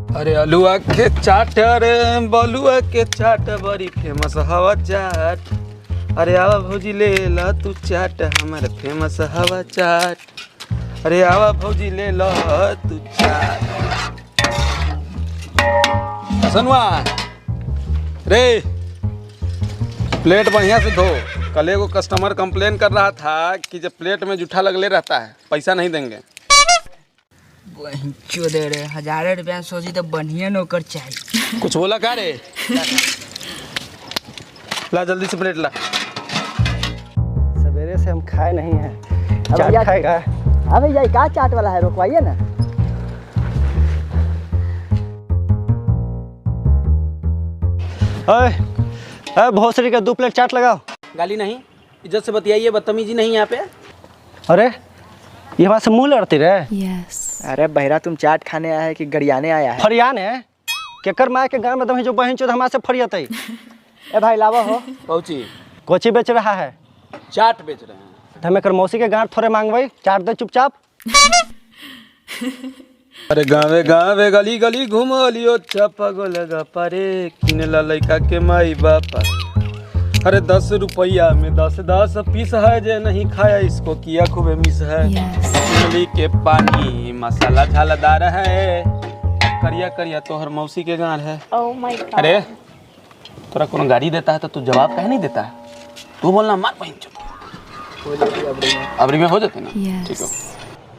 अरे अलुआ के चाट रे बलुआ के चाट बड़ी फेमस हवा चाट। अरे आवा भौजी ले ला तू चाट हमारे फेमस हवा चाट। अरे आवा भौजी ले ला तू चाट। सनुआ रे प्लेट बढ़िया से धो। कल एगो कस्टमर कंप्लेन कर रहा था कि जब प्लेट में जूठा लगले रहता है पैसा नहीं देंगे। दे रहे 1000 रुपया सोची तो बढ़िया नौकर चाहिए। कुछ बोला का रे? ला जल्दी से प्लेट ला। सवेरे से हम खाए नहीं हैं। चाट खाएगा? हाँ भैया क्या चाट वाला है, रुकवाइए ना। भोसड़ी का 2 प्लेट चाट लगाओ। गाली नहीं, इज्जत से बतियाइए, बदतमीजी नहीं यहाँ पे। अरे ये हमारे से मुँह लड़ती रहे। अरे बहरा तुम चाट खाने आया है कि गरियाने आया है? फरियाने केकर माँ के गाँव में दम जो बहन चोद हमारे से फरियत है। ए भाई लावा हो। पहुँची कोची बेच रहा है? चाट बेच रहे हैं। हमें कर मौसी के गाँठ थोड़े मांगवाई, चाट दे चुपचाप। अरे गावे गावे गली गली घूम लियो चपगो लगा पारे किने ला लइका के माई बापा। अरे 10 रुपया में 10 पीस है, जे नहीं खाया इसको किया खूबे मिस है। इमली के पानी मसाला झालादार है, करिया करिया तोहर मौसी के गाँव है। Oh my God. अरे तोरा कोनो गाड़ी देता है तो तू जवाब काहे नहीं देता है? तू बोलना मार बहन अबरी में हो जाते ना। ठीक है।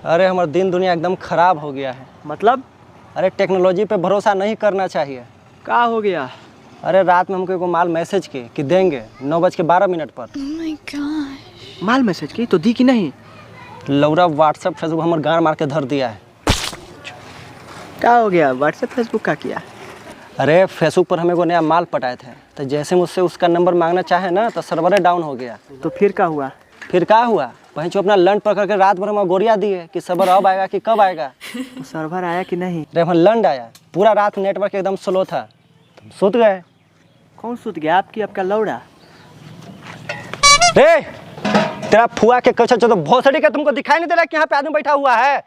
अरे हमारा दिन दुनिया एकदम खराब हो गया है। मतलब? अरे टेक्नोलॉजी पे भरोसा नहीं करना चाहिए। क्या हो गया? अरे रात में हमको एगो माल मैसेज की कि देंगे 9:12 पर। Oh my gosh. Mall message की तो दी कि नहीं? लौरा व्हाट्सएप फेसबुक हमारे गाँव मार के धर दिया है। क्या हो गया? व्हाट्सएप फेसबुक का किया? अरे फेसबुक पर हमें को नया माल पटाए थे, तो जैसे मुझसे उसका नंबर मांगना चाहे ना तो सर्वर डाउन हो गया। तो फिर क्या हुआ? फिर क्या हुआ, वहीं जो अपना लंड पकड़ के रात भर हम गोरिया दिए कि सर्वर अब आएगा कि कब आएगा। तो सर्वर आया कि नहीं? अरे वहाँ लंड आया, पूरा रात नेटवर्क एकदम स्लो था, तो सुत गए। कौन सुत गया? आपका लौड़ा? रे तेरा फुआ के कच्चा चो भोसड़ी का तुमको दिखाई नहीं दे रहा कि यहाँ पे आदमी बैठा हुआ है?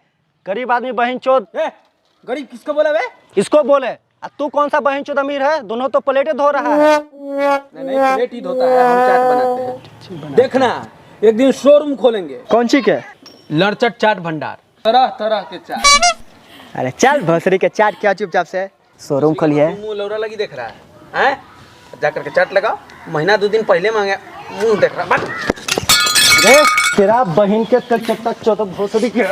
गरीब आदमी बहन चोद। गरीब किसको बोला बे? इसको बोले। तू कौन सा बहन चोद अमीर है? दोनों तो प्लेटें धो रहा है। नहीं प्लेट ही धोता है, हम चाट बनाते हैं। देखना एक दिन शोरूम खोलेंगे। कौन सी के? लड़चट चाट भंडार, तरह तरह के चाट। अरे चल भोसड़ी के चाट क्या चुपचाप से शोरूम खोलिए। मुंह लौरा लगी देख रहा है हैं? जा करके चाट लगाओ। महीना 2 दिन पहले मांगे, मुंह देख रहा। रे तेरा बहन के कच्चा चो भोसड़ी के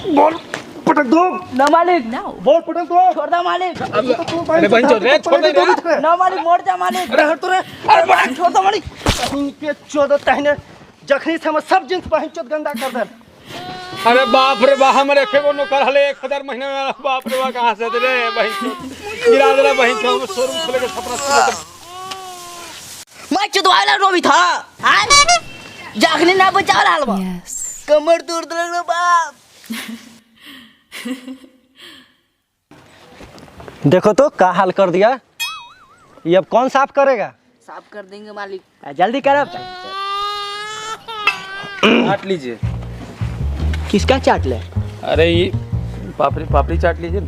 बोल पटक दो ना मालिक। बोल पटक दो। छोड़ दो मालिक। अरे बहन चोद रे, छोड़ दे रे। ना मालिक, मोड़ जा मालिक। अरे हट तो रे। अरे मालिक छोड़ दो मालिक। बहन के चोद तहने जखनी से हम सब जिन्स बहन चोद गंदा कर दे। अरे बाप रे बाप, हमरे एकेगो नौकर हले 1000 महीने में। बाप रे बाप, कहां से दे रे बहन चोद? गिरा दे रे बहन चोद, शोरूम खोले के सपना सुन। मैं चुदवाला रोबी था। हां जागने ना बचा रहा हलवा। कमर तोड़ दे रे बाप। देखो तो क्या हाल कर दिया। ये अब कौन साफ करेगा? साफ कर देंगे मालिक। जल्दी करो। चाट लीजिए। किसका चाट ले? अरे ये पापड़ी चाट लीजिए।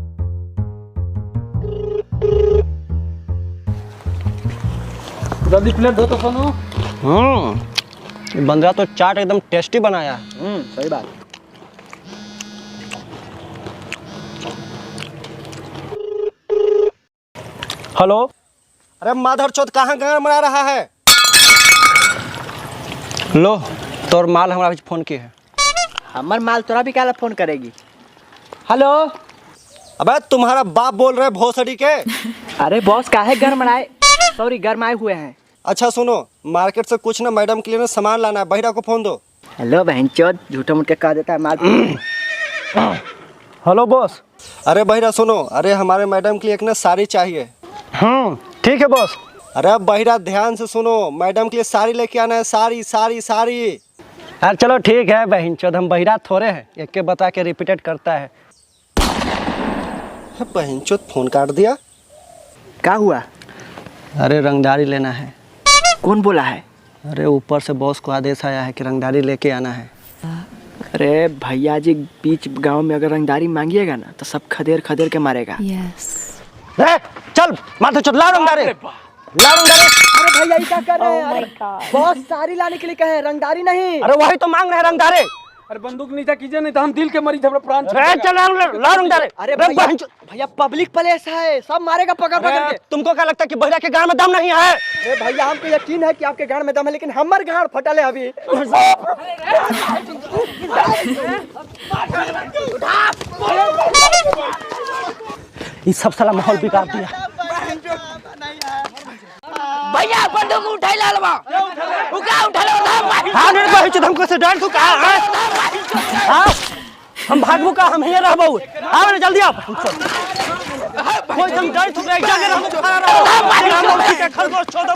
जल्दी प्लेट धो तो सोनू। बंदरा तो चाट एकदम टेस्टी बनाया। सही बात। हेलो। अरे माधर चौथ कहाँ गाना मना रहा है? लो तोर माल हमारा फोन की है। हमार माल तोरा भी काला फोन करेगी। हेलो। अबे तुम्हारा बाप बोल रहे भोसड़ी के। अरे बॉस काहे घर मनाए? सॉरी गरमाए हुए हैं। अच्छा सुनो, मार्केट से कुछ ना मैडम के लिए ना सामान लाना है, बहिरा को फोन दो। हेलो बहन चोद, झूठा मूठ के कह देता है माल। Hello boss. अरे बहिरा सुनो, अरे हमारे मैडम के लिए एक ना साड़ी चाहिए। ठीक है बॉस। अरे बहिरा ध्यान से सुनो, मैडम के लिए साड़ी लेके आना है। साड़ी साड़ी साड़ी। अरे चलो ठीक है बहन चौध, हम बहिरा थोड़े हैं, एक के बता के रिपीटेड करता है। बहन चौध फोन काट दिया। क्या हुआ? अरे रंगदारी लेना है। कौन बोला है? अरे ऊपर से बॉस को आदेश आया है कि रंगदारी लेके आना है। अरे भैया जी बीच गांव में अगर रंगदारी मांगिएगा ना तो सब खदेर खदेर के मारेगा। Yes. रे चल माथे चल लाओ रंगदारे लाओ रंगदारे। अरे भैया ये क्या कर रहे हैं? अरे बहुत सारी लाने के लिए कहे, रंगदारी नहीं। अरे वही तो मांग रहे हैं रंगदारे। अरे बंदूक नीचा कीजिए नहीं तो हम दिल के मरीज हमरा प्राण रे चल लाओ रंगदारे। अरे भैया पब्लिक प्लेस है, सब मारेगा पकड़ पकड़ के। तुमको क्या लगता है कि बहिरा के गांव में दम नहीं है? अरे भैया हमको यकीन है कि आपके गांड में दम है, लेकिन हमारे गांड फटल है अभी। ये सब साला माहौल बिगाड़ दिया। भैया बंदूक उठाई लालवा उठा लो हाँ नहीं बहिच हमको से डर तू का हाँ हम भागबू का हम ही रहबू। आओ ना जल्दी आप कोई हम डर तू एक जगह हम खड़ा रहो हम खरगोश छोड़ दो।